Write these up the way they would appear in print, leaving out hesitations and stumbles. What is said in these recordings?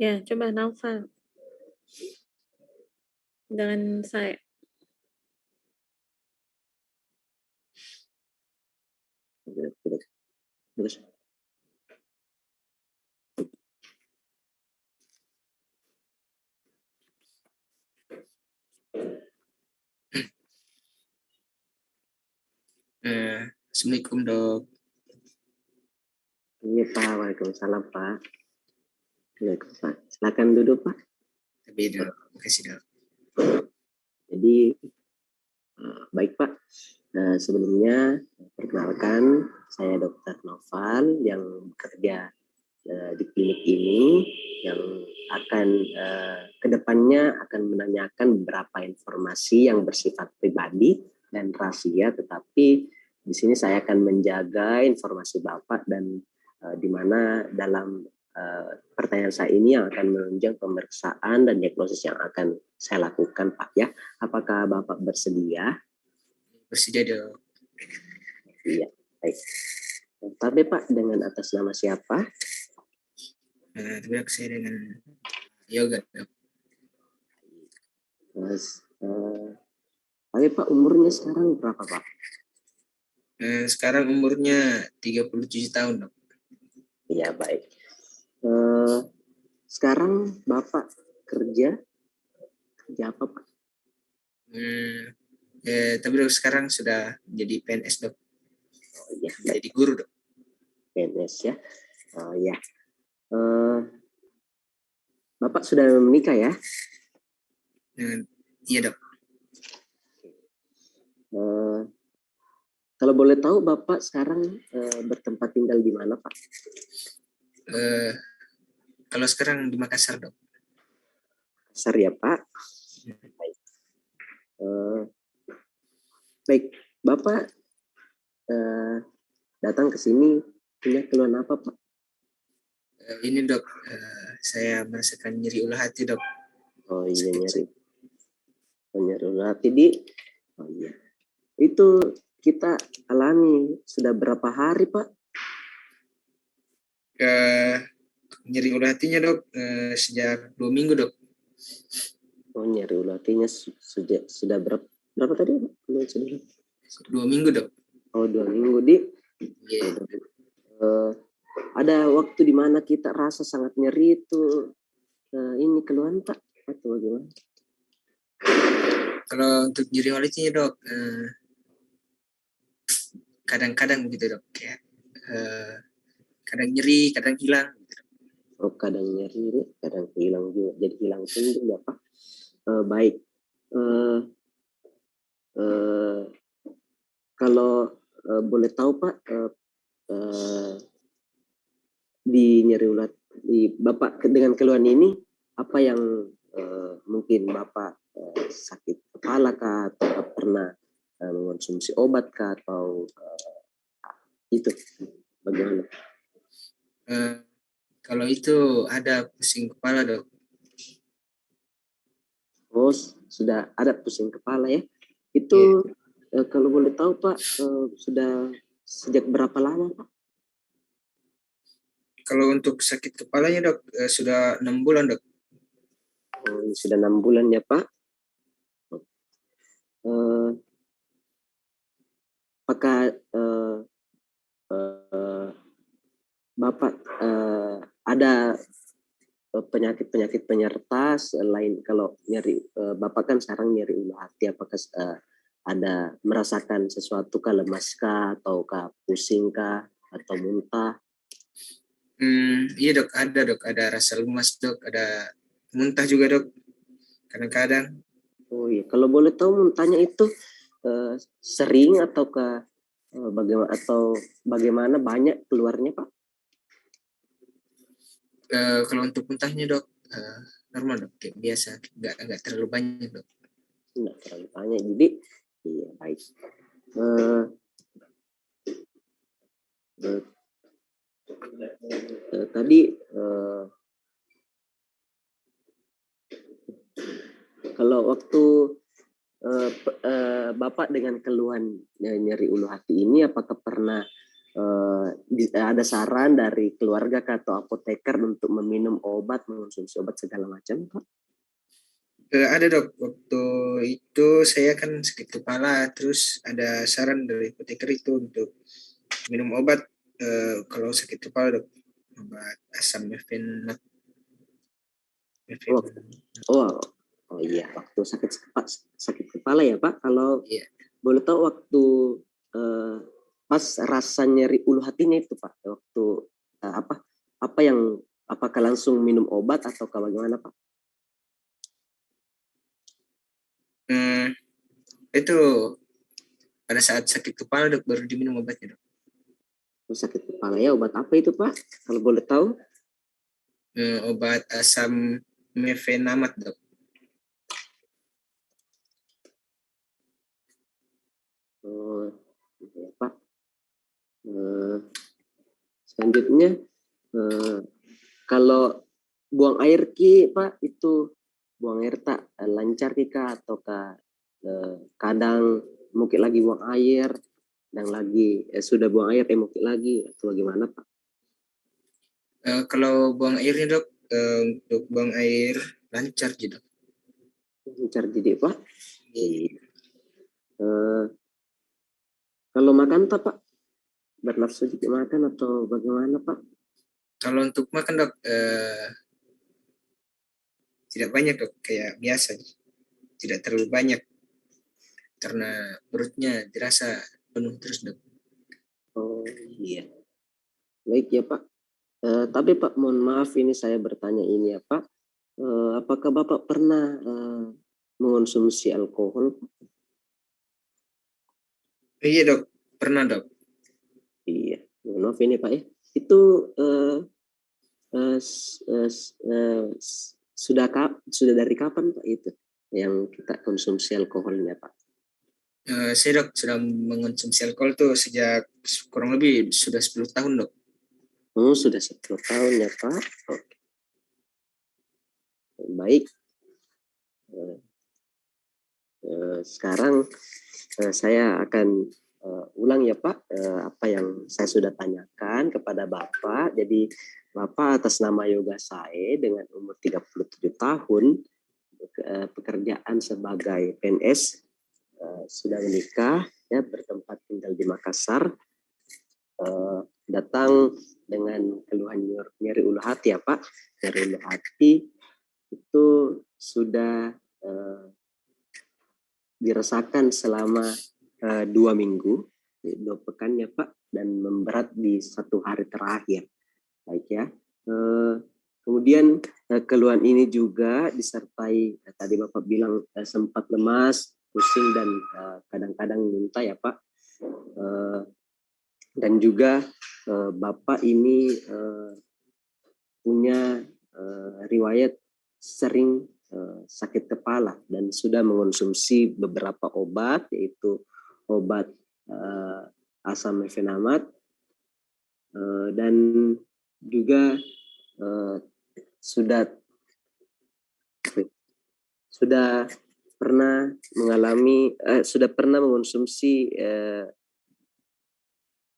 Ya, coba Naufal. Dengan saya. Terus. Assalamualaikum dok. Iya Pak, waalaikumsalam Pak. Waalaikumsalam. Silakan duduk Pak. Tapi dok, makasih dok. Jadi baik Pak. Sebelumnya perkenalkan saya Dr. Noval yang bekerja di klinik ini yang akan kedepannya akan menanyakan beberapa informasi yang bersifat pribadi dan rahasia, tetapi di sini saya akan menjaga informasi Bapak dan di mana dalam pertanyaan saya ini yang akan menunjang pemeriksaan dan diagnosis yang akan saya lakukan Pak ya. Apakah Bapak bersedia? Bersedia dok. Iya, baik. Tapi Pak, dengan atas nama siapa? Terima kasih dengan Yoga dok. Mas, tapi Pak umurnya sekarang berapa Pak? Sekarang umurnya 37 tahun dok. Iya baik. Sekarang Bapak kerja apa Pak? Tapi dok sekarang sudah jadi PNS dok. Oh iya, jadi guru dok. PNS ya. Oh iya. Bapak sudah menikah ya? Iya dok. Kalau boleh tahu Bapak sekarang bertempat tinggal di mana Pak? Kalau sekarang di Makassar dok. Makassar ya Pak. Baik. Baik, Bapak datang ke sini punya keluhan apa Pak? Ini dok, saya merasakan nyeri ulah hati dok. Oh iya nyeri ulah hati di. Oh iya. Itu kita alami sudah berapa hari Pak? Nyeri ulah hatinya dok sejak 2 minggu dok. Oh nyeri ulah hatinya sudah berapa tadi Pak? 2 minggu dok. Oh 2 minggu di. Yeah. Ada waktu di mana kita rasa sangat nyeri itu ini keluhan Pak atau bagaimana? Kalau untuk nyeri ulah hatinya dok, kadang-kadang gitu dok, kayak kadang nyeri, kadang hilang. Oh kadang nyeri, kadang hilang juga, jadi hilang tinggi ya Pak. Baik. Kalau boleh tahu Pak, di nyeri ulah di Bapak dengan keluhan ini apa yang mungkin Bapak sakit kepala kah atau pernah mengonsumsi obat kah atau itu bagaimana? Kalau itu ada pusing kepala dok. Oh sudah ada pusing kepala ya? Itu kalau boleh tahu Pak sudah sejak berapa lama Pak? Kalau untuk sakit kepalanya dok sudah 6 bulan dok. Oh ini sudah 6 bulan ya Pak. Apakah Bapak ada penyakit penyerta selain kalau nyeri Bapak kan sekarang nyeri ulah hati, apakah ada merasakan sesuatu kah, lemas kah atau kah pusing kah atau muntah? Iya dok, ada rasa lemas dok, ada muntah juga dok kadang-kadang. Oh iya, kalau boleh tahu muntahnya itu sering ataukah bagaimana banyak keluarnya Pak? Kalau untuk muntahnya dok normal dok, kayak biasa, nggak terlalu banyak dok. Nggak terlalu banyak, jadi iya baik. Tadi kalau waktu Bapak dengan keluhan nyeri ulu hati ini apakah pernah ada saran dari keluarga atau apoteker untuk meminum obat, mengonsumsi obat segala macam, Pak? Ada dok, waktu itu saya kan sakit kepala, terus ada saran dari apoteker itu untuk minum obat kalau sakit kepala dok, obat asam mefenat. Oh, oh iya, waktu sakit kepala ya Pak. Kalau Iya. boleh tahu waktu pas rasa nyeri ulu hatinya itu Pak, waktu apakah langsung minum obat atau bagaimana Pak? Itu pada saat sakit kepala dok baru diminum obatnya dok. Sakit kepala ya, obat apa itu Pak? Kalau boleh tahu? Obat asam mefenamat dok. Oh, ya Pak. Selanjutnya, kalau buang air Ki Pak, itu buang air tak lancar Kika ataukah kadang mungkin lagi buang air dan lagi sudah buang air mungkin lagi atau bagaimana Pak? Kalau buang airnya dok, untuk buang air lancar gitu. Lancar jadi Pak? Iya. Kalau makan tak Pak? Bernafsu sedikit makan atau bagaimana Pak? Kalau untuk makan dok, tidak banyak dok, kayak biasa, tidak terlalu banyak karena perutnya dirasa penuh terus dok. Oh iya, baik ya Pak. Tapi Pak, mohon maaf ini saya bertanya ini ya Pak. Apakah Bapak pernah mengonsumsi alkohol? Iya dok, pernah dok. Iya, mohon maaf ini Pak ya. Itu sudah dari kapan Pak itu yang kita konsumsi alkoholnya Pak? Saya dok sudah mengonsumsi alkohol tuh sejak kurang lebih sudah 10 tahun dok. Oh, sudah 10 tahun ya Pak. Oke. Baik. Sekarang saya akan ulang ya Pak apa yang saya sudah tanyakan kepada Bapak. Jadi Bapak atas nama Yoga Sae dengan umur 37 tahun, pekerjaan sebagai PNS, sudah menikah, ya, bertempat tinggal di Makassar, datang dengan keluhan nyeri ulu hati ya Pak. Nyeri ulu hati itu sudah dirasakan selama 2 minggu, 2 pekan ya Pak, dan memberat di 1 hari terakhir. Baik ya. Kemudian keluhan ini juga disertai tadi Bapak bilang sempat lemas, pusing dan kadang-kadang muntah ya Pak. Dan juga Bapak ini punya riwayat sering sakit kepala dan sudah mengonsumsi beberapa obat, yaitu obat asam mefenamat dan juga sudah pernah mengalami sudah pernah mengonsumsi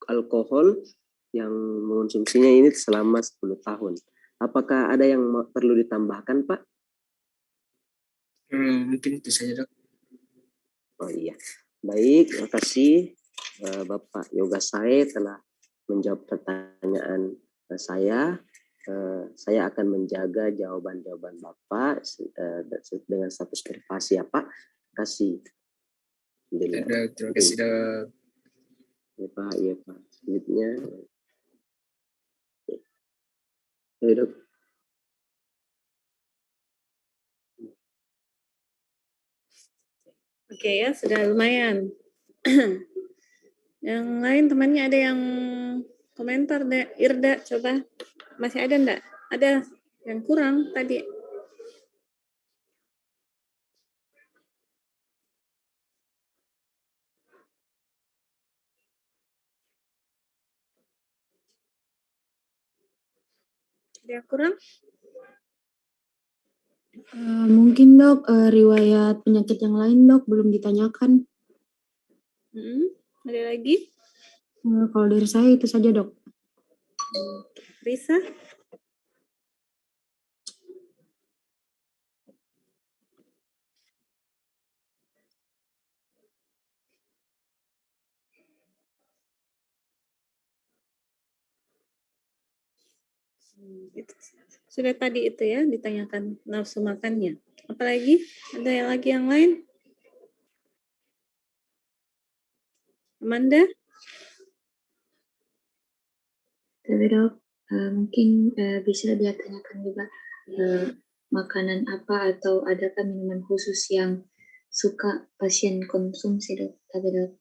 alkohol yang mengonsumsinya ini selama 10 tahun. Apakah ada yang perlu ditambahkan Pak? Mungkin itu saja dok. Oh iya, baik, terima kasih Bapak Yoga Sae telah menjawab pertanyaan saya. Saya akan menjaga jawaban-jawaban Bapak dengan status privasi ya Pak. Terima kasih. Terima kasih dok. Ya Pak, iya Pak. Selanjutnya, ya dok. Oke ya, sudah lumayan. Yang lain temannya ada yang komentar deh. Irda, coba. Masih ada enggak? Ada yang kurang tadi. Ada yang kurang? Mungkin dok, riwayat penyakit yang lain dok belum ditanyakan. Ada lagi? Kalau dari saya itu saja, Dok. Risa? Itu sudah tadi itu ya ditanyakan nafsu makannya. Apalagi ada yang lagi yang lain? Amanda? Tapi Dok, mungkin bisa dia tanyakan juga makanan apa atau adakah minuman khusus yang suka pasien konsumsi, Dok? Tapi Dok.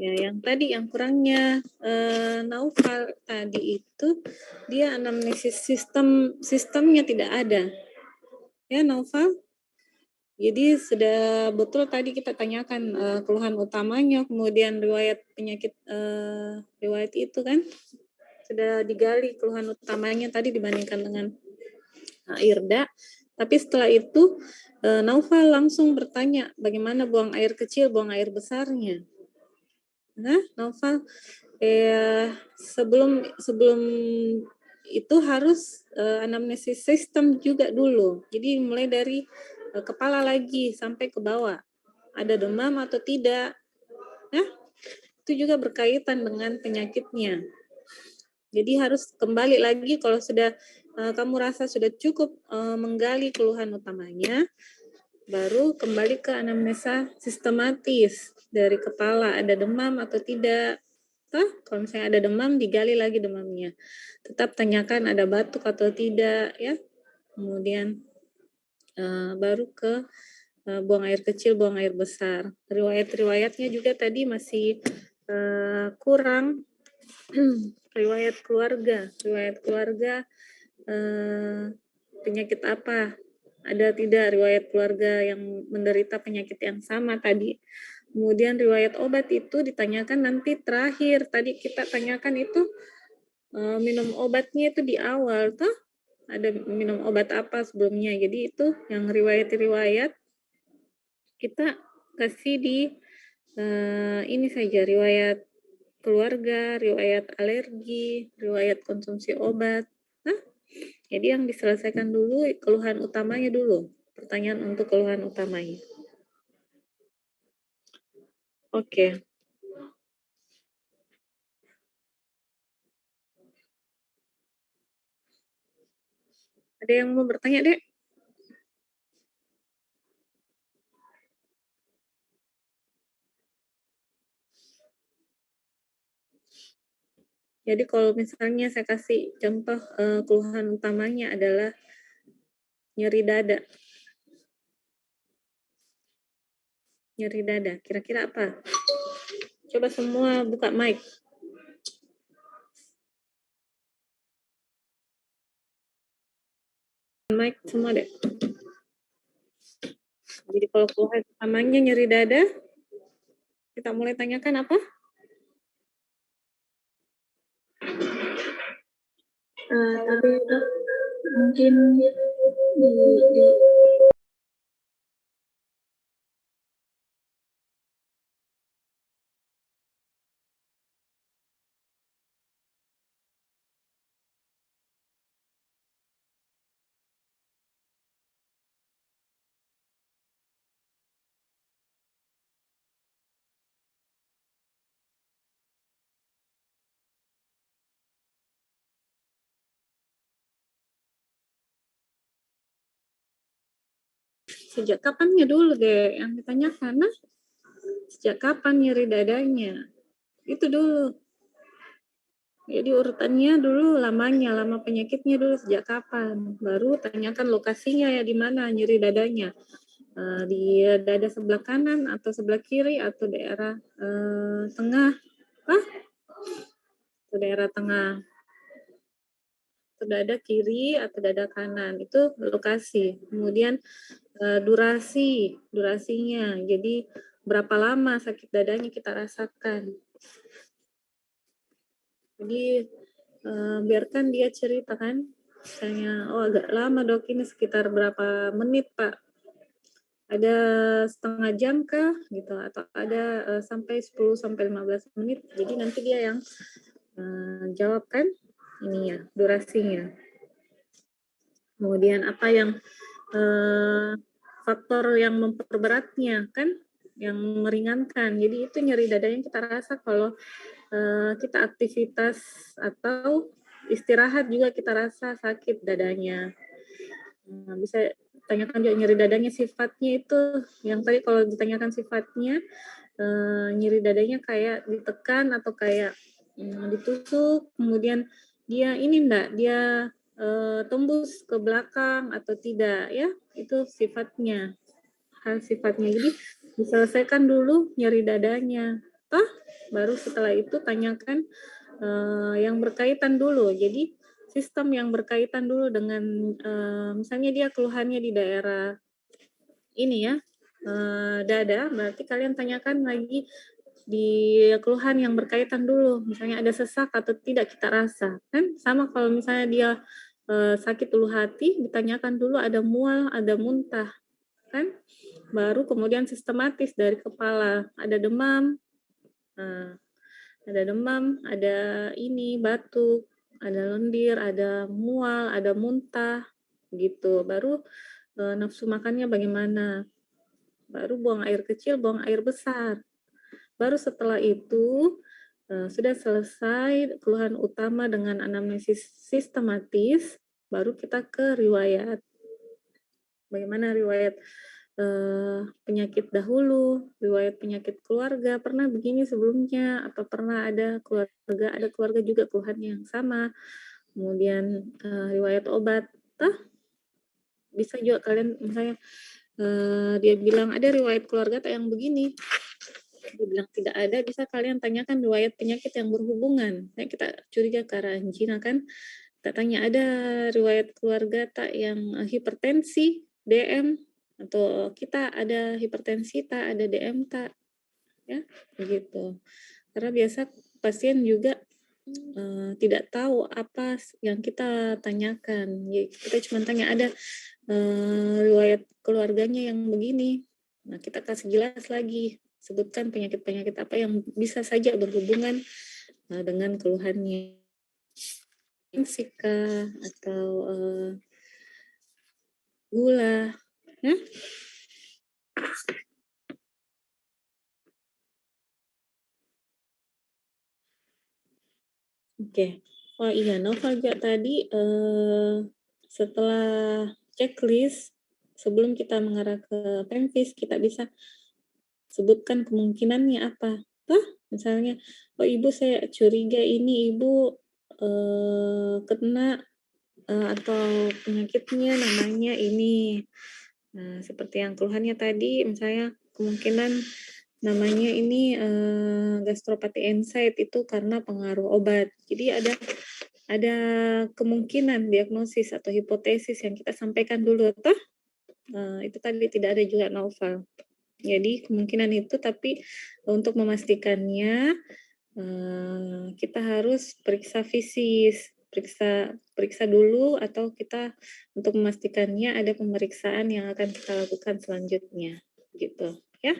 Ya, yang tadi yang kurangnya Naufal tadi itu dia anamnesis sistemnya tidak ada. Ya, Naufal. Jadi sudah betul tadi kita tanyakan keluhan utamanya, kemudian riwayat penyakit riwayat itu kan sudah digali keluhan utamanya tadi dibandingkan dengan Irda. Tapi setelah itu Naufal langsung bertanya bagaimana buang air kecil, buang air besarnya. Nah, Naufal, sebelum itu harus anamnesis sistem juga dulu. Jadi mulai dari kepala lagi sampai ke bawah. Ada demam atau tidak? Nah, itu juga berkaitan dengan penyakitnya. Jadi harus kembali lagi kalau sudah kamu rasa sudah cukup menggali keluhan utamanya, baru kembali ke anamnesa sistematis dari kepala, ada demam atau tidak. Kalau misalnya ada demam, digali lagi demamnya. Tetap tanyakan ada batuk atau tidak, ya. Kemudian baru ke buang air kecil, buang air besar. Riwayat-riwayatnya juga tadi masih kurang. Riwayat keluarga penyakit apa? Ada tidak riwayat keluarga yang menderita penyakit yang sama tadi? Kemudian riwayat obat itu ditanyakan nanti terakhir. Tadi kita tanyakan itu minum obatnya itu di awal, toh? Ada minum obat apa sebelumnya. Jadi itu yang riwayat-riwayat kita kasih di ini saja, riwayat keluarga, riwayat alergi, riwayat konsumsi obat. Nah, jadi yang diselesaikan dulu keluhan utamanya dulu. Pertanyaan untuk keluhan utamanya. Oke. Ada yang mau bertanya, Dek? Jadi kalau misalnya saya kasih contoh keluhan utamanya adalah nyeri dada. Nyeri dada, kira-kira apa? Coba semua buka mic. Mic semua, Dek. Jadi kalau keluhan utamanya nyeri dada, kita mulai tanyakan apa? Tapi Dok, mungkin di Sejak kapannya dulu deh yang ditanyakan, nah? Sejak kapan nyeri dadanya? Itu dulu. Jadi urutannya dulu lamanya, lama penyakitnya dulu sejak kapan. Baru tanyakan lokasinya ya di mana nyeri dadanya. Di dada sebelah kanan atau sebelah kiri atau daerah tengah. Atau daerah tengah. Atau dada kiri atau dada kanan. Itu lokasi. Kemudian durasinya. Jadi berapa lama sakit dadanya kita rasakan. Jadi biarkan dia cerita kan, misalnya, oh agak lama dok ini sekitar berapa menit pak, ada setengah jam kah gitu, atau ada sampai 10 sampai 15 menit. Jadi nanti dia yang jawab kan ininya, durasinya. Kemudian apa yang faktor yang memperberatnya kan, yang meringankan. Jadi itu nyeri dada yang kita rasa kalau kita aktivitas atau istirahat juga kita rasa sakit dadanya. Bisa tanyakan juga nyeri dadanya sifatnya itu, yang tadi kalau ditanyakan sifatnya, nyeri dadanya kayak ditekan atau kayak ditusuk, kemudian dia ini enggak, dia tembus ke belakang atau tidak ya, itu sifatnya, hal sifatnya. Jadi diselesaikan dulu nyeri dadanya, toh baru setelah itu tanyakan yang berkaitan dulu. Jadi sistem yang berkaitan dulu dengan misalnya dia keluhannya di daerah ini ya, dada, berarti kalian tanyakan lagi di keluhan yang berkaitan dulu, misalnya ada sesak atau tidak kita rasa, kan sama kalau misalnya dia sakit ulu hati, ditanyakan dulu ada mual, ada muntah, kan, baru kemudian sistematis dari kepala, ada demam, ada ini batuk, ada lendir, ada mual, ada muntah, gitu. Baru nafsu makannya bagaimana, baru buang air kecil, buang air besar. Baru setelah itu sudah selesai keluhan utama dengan anamnesis sistematis, baru kita ke riwayat. Bagaimana riwayat penyakit dahulu, riwayat penyakit keluarga, pernah begini sebelumnya, atau pernah ada keluarga juga keluhan yang sama, kemudian riwayat obat, bisa juga kalian misalnya dia bilang ada riwayat keluarga yang begini, dia bilang tidak ada, bisa kalian tanyakan riwayat penyakit yang berhubungan. Nah, kita curiga ke arah angina kan, kita tanya ada riwayat keluarga tak yang hipertensi, DM, atau kita ada hipertensi tak, ada DM tak, ya begitu. Karena biasa pasien juga tidak tahu apa yang kita tanyakan. Jadi kita cuma tanya ada riwayat keluarganya yang begini. Nah, kita kasih jelas lagi, sebutkan penyakit-penyakit apa yang bisa saja berhubungan dengan keluhannya. Sika atau gula, ya? Oke. Oh iya, Nova juga tadi setelah checklist, sebelum kita mengarah ke Pemfis, kita bisa sebutkan kemungkinannya apa. Misalnya, oh ibu saya curiga ini ibu kena atau penyakitnya namanya ini. Nah, seperti yang keluhannya tadi, misalnya kemungkinan namanya ini gastropati ensaite itu karena pengaruh obat. Jadi ada kemungkinan diagnosis atau hipotesis yang kita sampaikan dulu, toh itu tadi tidak ada juga novel. Jadi kemungkinan itu, tapi untuk memastikannya kita harus periksa fisis, periksa dulu, atau kita untuk memastikannya ada pemeriksaan yang akan kita lakukan selanjutnya, gitu ya.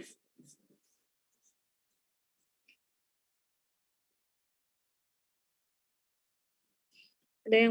Ada yang